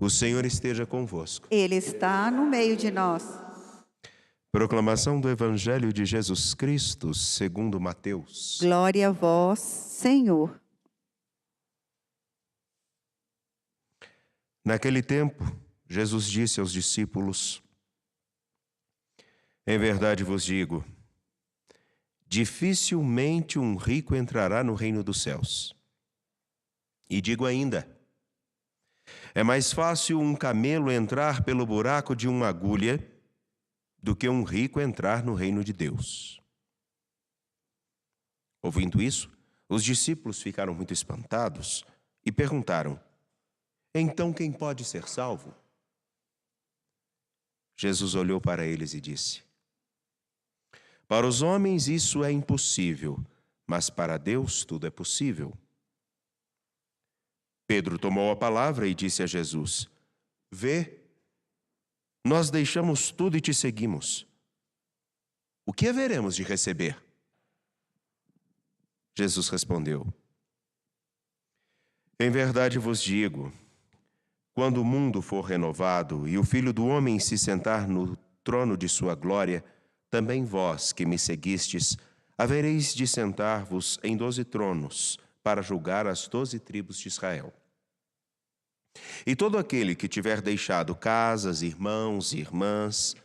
O Senhor esteja convosco. Ele está no meio de nós. Proclamação do Evangelho de Jesus Cristo, segundo Mateus. Glória a vós, Senhor. Naquele tempo, Jesus disse aos discípulos: Em verdade vos digo, dificilmente um rico entrará no reino dos céus. E digo ainda, é mais fácil um camelo entrar pelo buraco de uma agulha do que um rico entrar no reino de Deus. Ouvindo isso, os discípulos ficaram muito espantados e perguntaram: Então quem pode ser salvo? Jesus olhou para eles e disse: Para os homens isso é impossível, mas para Deus tudo é possível. Pedro tomou a palavra e disse a Jesus: Vê, nós deixamos tudo e te seguimos. O que haveremos de receber? Jesus respondeu: Em verdade vos digo, quando o mundo for renovado e o Filho do Homem se sentar no trono de sua glória, também vós que me seguistes, havereis de sentar-vos em 12 tronos, para julgar as 12 tribos de Israel. E todo aquele que tiver deixado casas, irmãos e irmãs,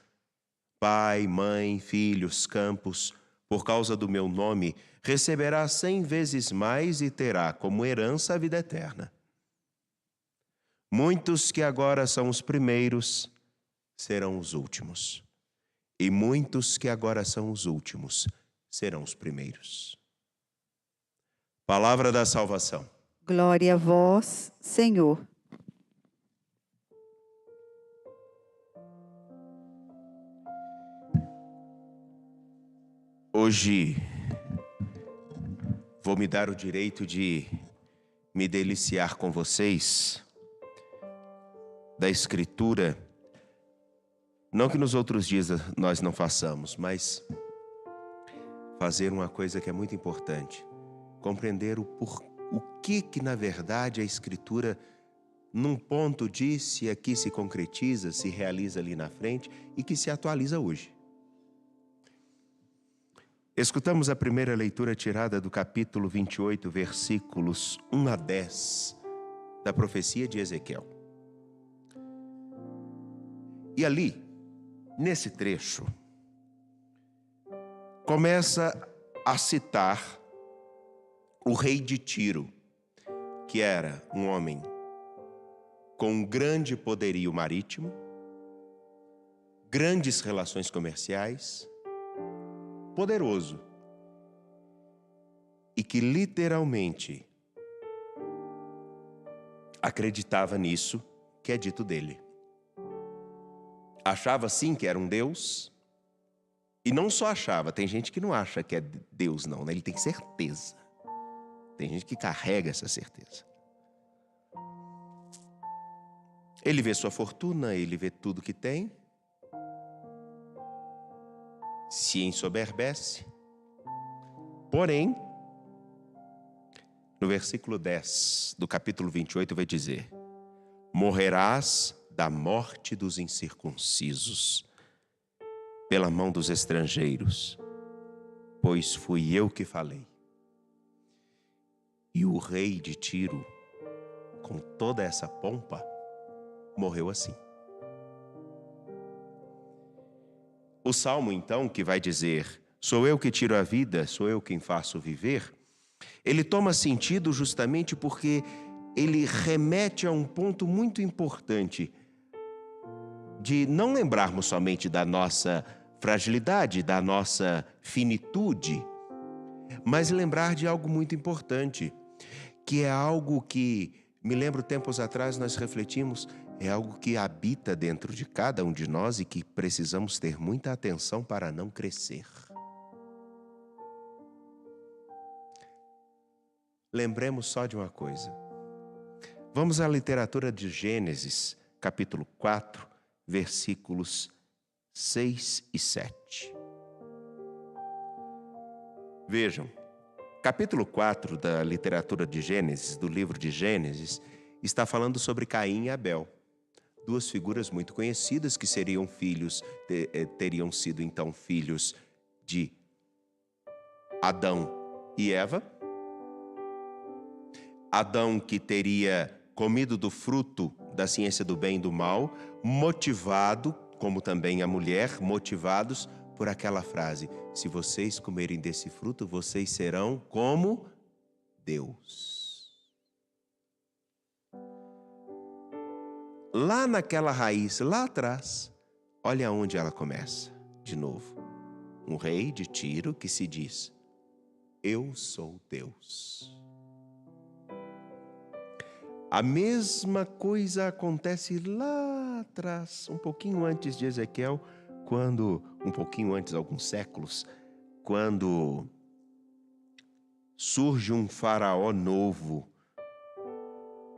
pai, mãe, filhos, campos, por causa do meu nome, receberá 100 vezes mais e terá como herança a vida eterna. Muitos que agora são os primeiros serão os últimos, e muitos que agora são os últimos serão os primeiros. Palavra da salvação. Glória a vós, Senhor. Hoje vou me dar o direito de me deliciar com vocês da Escritura. Não que nos outros dias nós não façamos, mas fazer uma coisa que é muito importante. Compreender o que na verdade a Escritura, num ponto disse, aqui se concretiza, se realiza ali na frente e que se atualiza hoje. Escutamos a primeira leitura tirada do capítulo 28, versículos 1 a 10, da profecia de Ezequiel. E ali, nesse trecho, começa a citar o rei de Tiro, que era um homem com um grande poderio marítimo, grandes relações comerciais, poderoso, e que literalmente acreditava nisso que é dito dele. Achava sim que era um Deus, e não só achava, tem gente que não acha que é Deus não, né? Ele tem certeza. Tem gente que carrega essa certeza. Ele vê sua fortuna, ele vê tudo que tem, se ensoberbece. Porém, no versículo 10 do capítulo 28 vai dizer: Morrerás da morte dos incircuncisos, pela mão dos estrangeiros, pois fui eu que falei. E o rei de Tiro, com toda essa pompa, morreu assim. O salmo, então, que vai dizer: sou eu que tiro a vida, sou eu quem faço viver, ele toma sentido justamente porque ele remete a um ponto muito importante de não lembrarmos somente da nossa fragilidade, da nossa finitude, mas lembrar de algo muito importante, que é algo que, me lembro tempos atrás nós refletimos, é algo que habita dentro de cada um de nós e que precisamos ter muita atenção para não crescer. Lembremos só de uma coisa. Vamos à literatura de Gênesis, capítulo 4, versículos 6 e 7. Vejam, capítulo 4 da literatura de Gênesis, do livro de Gênesis, está falando sobre Caim e Abel. duas figuras muito conhecidas que seriam teriam sido então filhos de Adão e Eva. Adão, que teria comido do fruto da ciência do bem e do mal, motivado, como também a mulher, motivados por aquela frase: se vocês comerem desse fruto, vocês serão como Deus. Lá naquela raiz, lá atrás, olha onde ela começa, de novo. Um rei de Tiro que se diz: eu sou Deus. A mesma coisa acontece lá atrás, um pouquinho antes de Ezequiel, um pouquinho antes, alguns séculos, quando surge um faraó novo,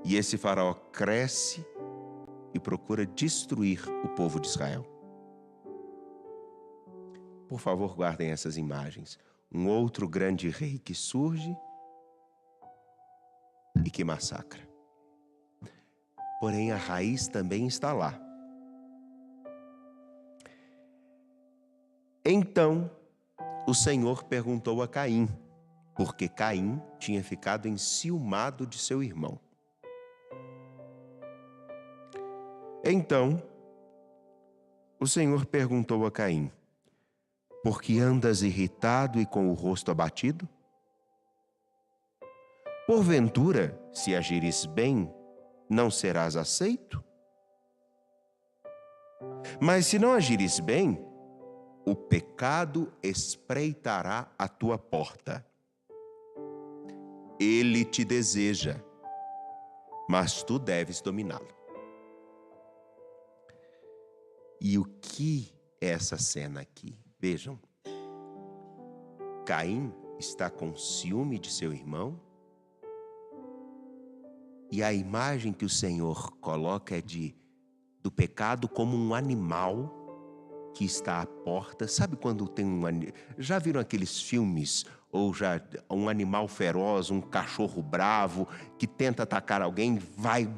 e esse faraó cresce e procura destruir o povo de Israel. Por favor, guardem essas imagens. Um outro grande rei que surge e que massacra. Porém, a raiz também está lá. Então, o Senhor perguntou a Caim, porque Caim tinha ficado enciumado de seu irmão. Então, o Senhor perguntou a Caim: por que andas irritado e com o rosto abatido? Porventura, se agires bem, não serás aceito? Mas se não agires bem, o pecado espreitará a tua porta. Ele te deseja, mas tu deves dominá-lo. E o que é essa cena aqui? Vejam, Caim está com ciúme de seu irmão, e a imagem que o Senhor coloca é do pecado como um animal que está à porta. Sabe quando tem já viram aqueles filmes, ou já um animal feroz, um cachorro bravo, que tenta atacar alguém, vai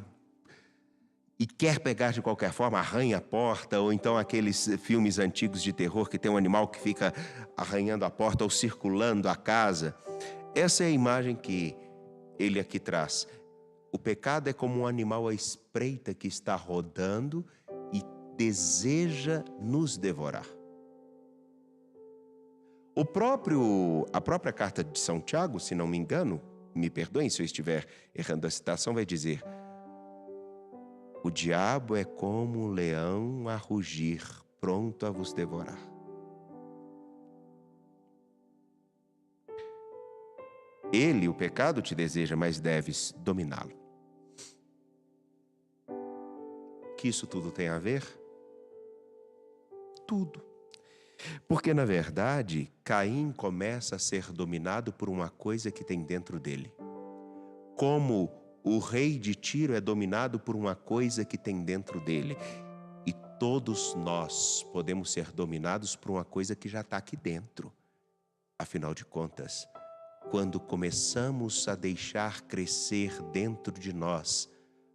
e quer pegar de qualquer forma, arranha a porta, ou então aqueles filmes antigos de terror que tem um animal que fica arranhando a porta ou circulando a casa. Essa é a imagem que ele aqui traz. O pecado é como um animal à espreita que está rodando e deseja nos devorar. A própria carta de São Tiago, se não me engano, me perdoem se eu estiver errando a citação, vai dizer: o diabo é como um leão a rugir, pronto a vos devorar. Ele, o pecado, te deseja, mas deves dominá-lo. Que isso tudo tem a ver? Tudo. Porque, na verdade, Caim começa a ser dominado por uma coisa que tem dentro dele. Como o rei de Tiro é dominado por uma coisa que tem dentro dele. E todos nós podemos ser dominados por uma coisa que já está aqui dentro. Afinal de contas, quando começamos a deixar crescer dentro de nós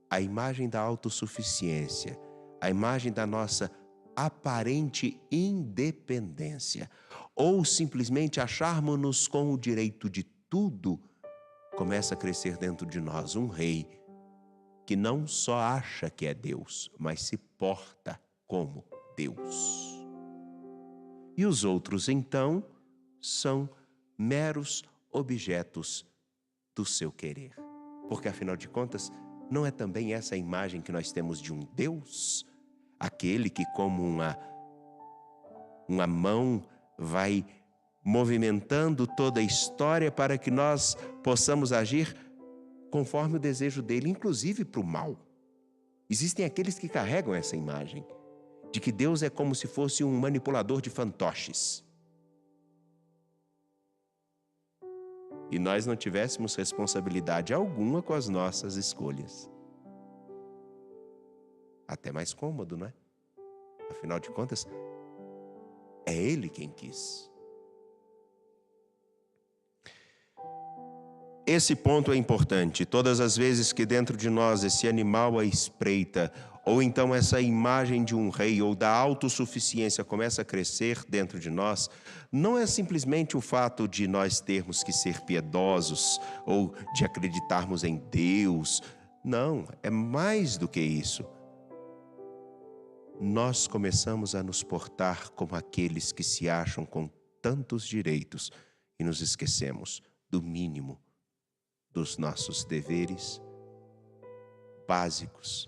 a imagem da autossuficiência, a imagem da nossa aparente independência, ou simplesmente acharmos-nos com o direito de tudo, começa a crescer dentro de nós um rei que não só acha que é Deus, mas se porta como Deus. E os outros, então, são meros objetos do seu querer. Porque, afinal de contas, não é também essa a imagem que nós temos de um Deus? Aquele que, como uma mão, vai movimentando toda a história para que nós possamos agir conforme o desejo dele, inclusive para o mal. Existem aqueles que carregam essa imagem de que Deus é como se fosse um manipulador de fantoches. E nós não tivéssemos responsabilidade alguma com as nossas escolhas. Até mais cômodo, não é? Afinal de contas, é Ele quem quis. Esse ponto é importante. Todas as vezes que dentro de nós esse animal à espreita, ou então essa imagem de um rei ou da autossuficiência começa a crescer dentro de nós, não é simplesmente o fato de nós termos que ser piedosos ou de acreditarmos em Deus. Não, é mais do que isso. Nós começamos a nos portar como aqueles que se acham com tantos direitos e nos esquecemos do mínimo dos nossos deveres básicos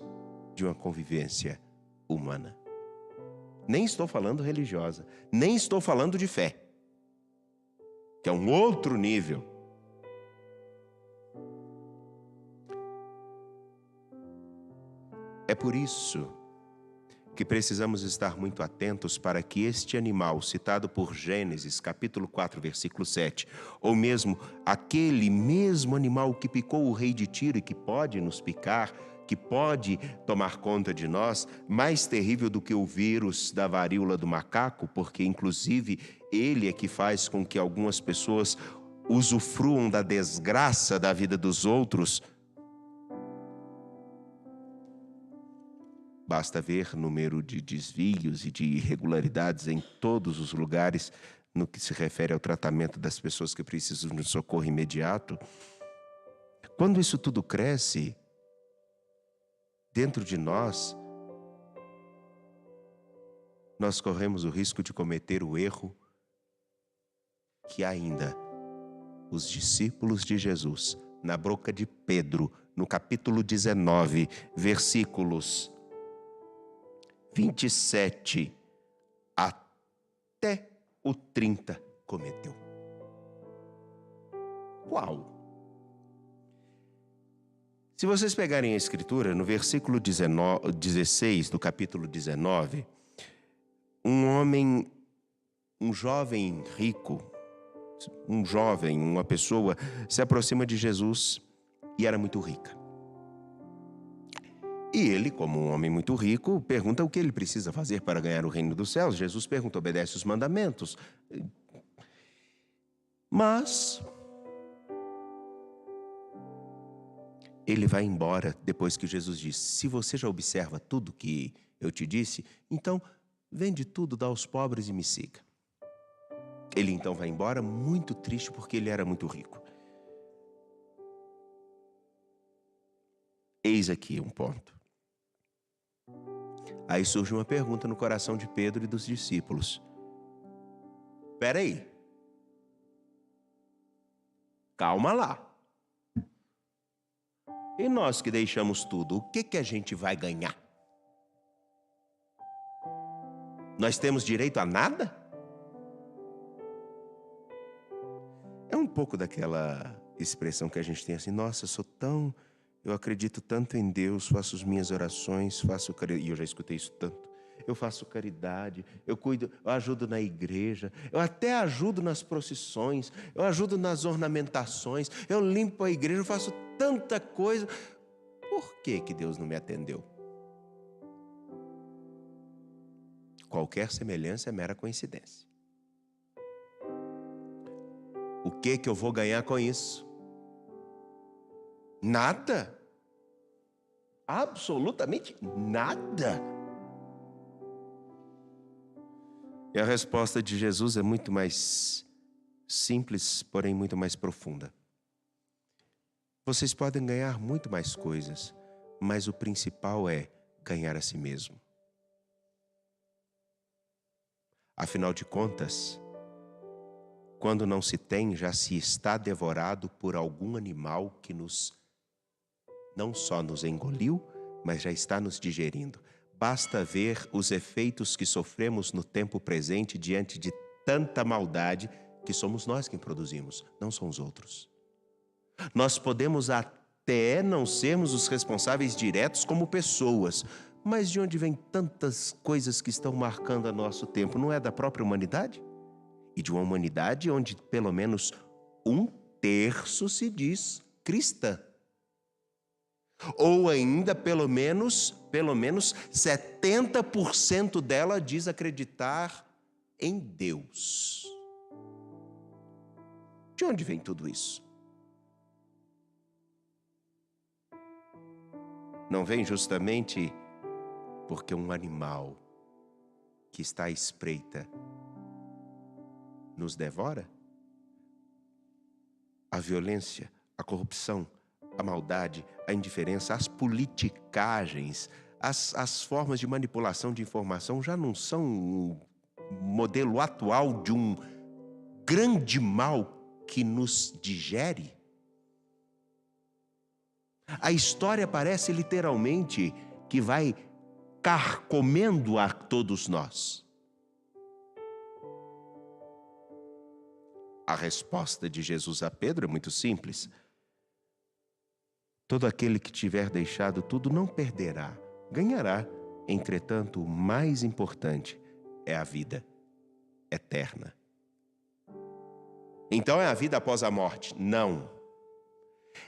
de uma convivência humana. Nem estou falando religiosa, nem estou falando de fé, que é um outro nível. É por isso que precisamos estar muito atentos para que este animal, citado por Gênesis, capítulo 4, versículo 7, ou mesmo aquele mesmo animal que picou o rei de Tiro e que pode nos picar, que pode tomar conta de nós, mais terrível do que o vírus da varíola do macaco, porque inclusive ele é que faz com que algumas pessoas usufruam da desgraça da vida dos outros. Basta ver o número de desvios e de irregularidades em todos os lugares no que se refere ao tratamento das pessoas que precisam de socorro imediato. Quando isso tudo cresce dentro de nós, nós corremos o risco de cometer o erro que ainda os discípulos de Jesus, na boca de Pedro, no capítulo 19, versículos 27 até o 30, cometeu. Qual? Se vocês pegarem a Escritura, no versículo 16 do capítulo 19, um jovem rico, uma pessoa, se aproxima de Jesus e era muito rica. E ele, como um homem muito rico, pergunta o que ele precisa fazer para ganhar o reino dos céus. Jesus pergunta, obedece os mandamentos. Mas ele vai embora depois que Jesus disse, se você já observa tudo que eu te disse, então vende tudo, dá aos pobres e me siga. Ele então vai embora muito triste porque ele era muito rico. Eis aqui um ponto. Aí surge uma pergunta no coração de Pedro e dos discípulos. Espera aí. Calma lá. E nós que deixamos tudo, o que a gente vai ganhar? Nós temos direito a nada? É um pouco daquela expressão que a gente tem assim, nossa, eu acredito tanto em Deus, faço as minhas orações, e eu já escutei isso tanto. Eu faço caridade, eu ajudo na igreja, eu até ajudo nas procissões, eu ajudo nas ornamentações, eu limpo a igreja, eu faço tanta coisa. Por que Deus não me atendeu? Qualquer semelhança é mera coincidência. O que eu vou ganhar com isso? Nada. Absolutamente nada. E a resposta de Jesus é muito mais simples, porém muito mais profunda. Vocês podem ganhar muito mais coisas, mas o principal é ganhar a si mesmo. Afinal de contas, quando não se tem, já se está devorado por algum animal que não só nos engoliu, mas já está nos digerindo. Basta ver os efeitos que sofremos no tempo presente diante de tanta maldade que somos nós quem produzimos, não são os outros. Nós podemos até não sermos os responsáveis diretos como pessoas, mas de onde vêm tantas coisas que estão marcando o nosso tempo? Não é da própria humanidade? E de uma humanidade onde pelo menos 1/3 se diz cristã. Ou ainda, pelo menos 70% dela diz acreditar em Deus. De onde vem tudo isso? Não vem justamente porque um animal que está à espreita nos devora? A violência, a corrupção, a maldade, a indiferença, as politicagens, as formas de manipulação de informação já não são um modelo atual de um grande mal que nos digere? A história parece literalmente que vai carcomendo a todos nós. A resposta de Jesus a Pedro é muito simples. Todo aquele que tiver deixado tudo não perderá, ganhará. Entretanto, o mais importante é a vida eterna. Então é a vida após a morte? Não.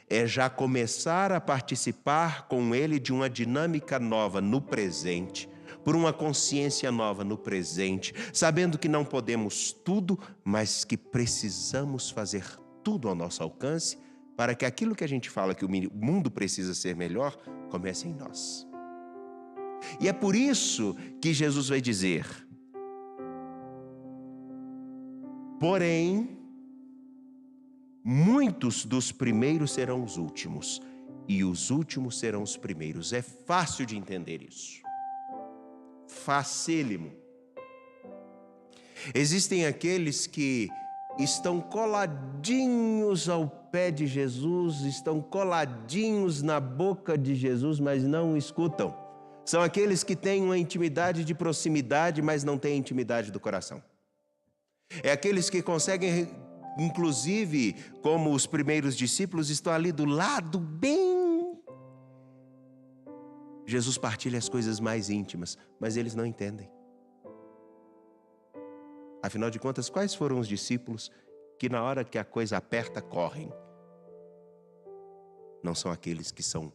É já começar a participar com Ele de uma dinâmica nova no presente, por uma consciência nova no presente, sabendo que não podemos tudo, mas que precisamos fazer tudo ao nosso alcance para que aquilo que a gente fala que o mundo precisa ser melhor, comece em nós. E é por isso que Jesus vai dizer: porém, muitos dos primeiros serão os últimos, e os últimos serão os primeiros. É fácil de entender isso. Facílimo. Existem aqueles que estão coladinhos ao pé de Jesus, estão coladinhos na boca de Jesus, mas não escutam. São aqueles que têm uma intimidade de proximidade, mas não têm intimidade do coração. É aqueles que conseguem, inclusive, como os primeiros discípulos, estão ali do lado bem. Jesus partilha as coisas mais íntimas, mas eles não entendem. Afinal de contas, quais foram os discípulos que na hora que a coisa aperta, correm? Não são aqueles que são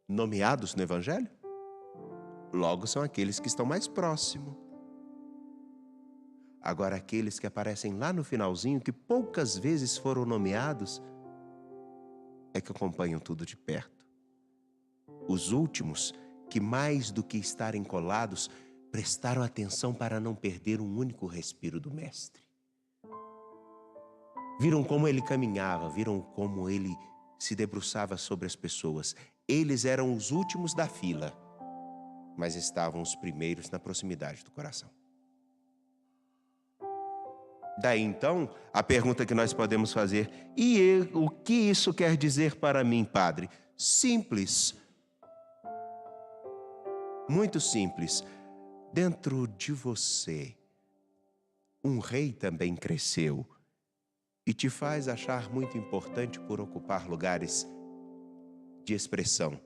nomeados no Evangelho? Logo são aqueles que estão mais próximos. Agora, aqueles que aparecem lá no finalzinho, que poucas vezes foram nomeados, é que acompanham tudo de perto. Os últimos, que mais do que estarem colados, prestaram atenção para não perder um único respiro do Mestre. Viram como ele caminhava, viram como ele se debruçava sobre as pessoas. Eles eram os últimos da fila, mas estavam os primeiros na proximidade do coração. Daí então, a pergunta que nós podemos fazer: o que isso quer dizer para mim, Padre? Simples. Muito simples. Dentro de você, um rei também cresceu e te faz achar muito importante por ocupar lugares de expressão.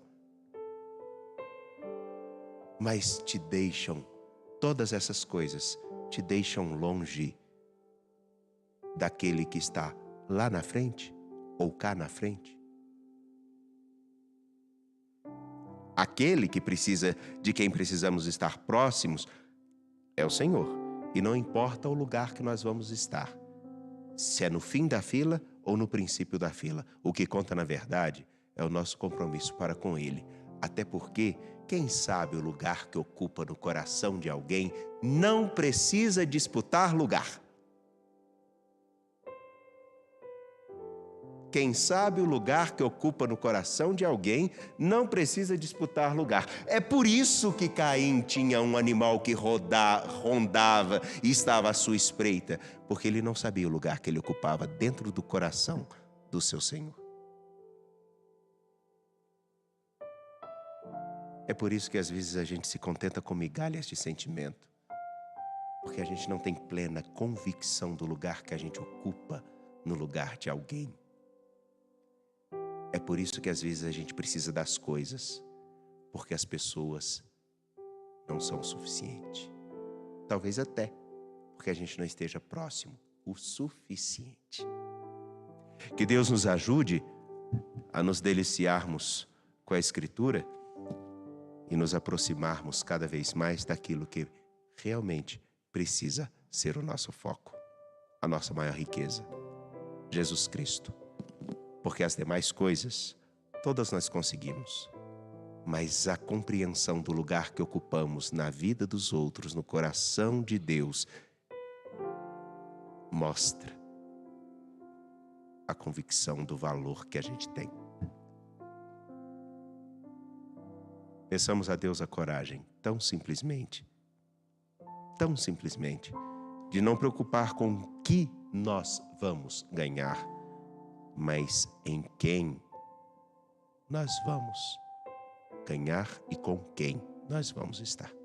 Mas te deixam, todas essas coisas te deixam longe daquele que está lá na frente ou cá na frente. Aquele que precisa, de quem precisamos estar próximos, é o Senhor. E não importa o lugar que nós vamos estar, se é no fim da fila ou no princípio da fila. O que conta, na verdade, é o nosso compromisso para com Ele. Até porque, quem sabe o lugar que ocupa no coração de alguém não precisa disputar lugar. Quem sabe o lugar que ocupa no coração de alguém não precisa disputar lugar. É por isso que Caim tinha um animal que rondava e estava à sua espreita, porque ele não sabia o lugar que ele ocupava dentro do coração do seu Senhor. É por isso que às vezes a gente se contenta com migalhas de sentimento, porque a gente não tem plena convicção do lugar que a gente ocupa no lugar de alguém. É por isso que às vezes a gente precisa das coisas, porque as pessoas não são o suficiente. Talvez até porque a gente não esteja próximo o suficiente. Que Deus nos ajude a nos deliciarmos com a Escritura e nos aproximarmos cada vez mais daquilo que realmente precisa ser o nosso foco, a nossa maior riqueza, Jesus Cristo. Porque as demais coisas, todas nós conseguimos. mas a compreensão do lugar que ocupamos na vida dos outros, no coração de Deus, mostra a convicção do valor que a gente tem. Peçamos a Deus a coragem, tão simplesmente, de não preocupar com o que nós vamos ganhar, mas em quem nós vamos ganhar e com quem nós vamos estar.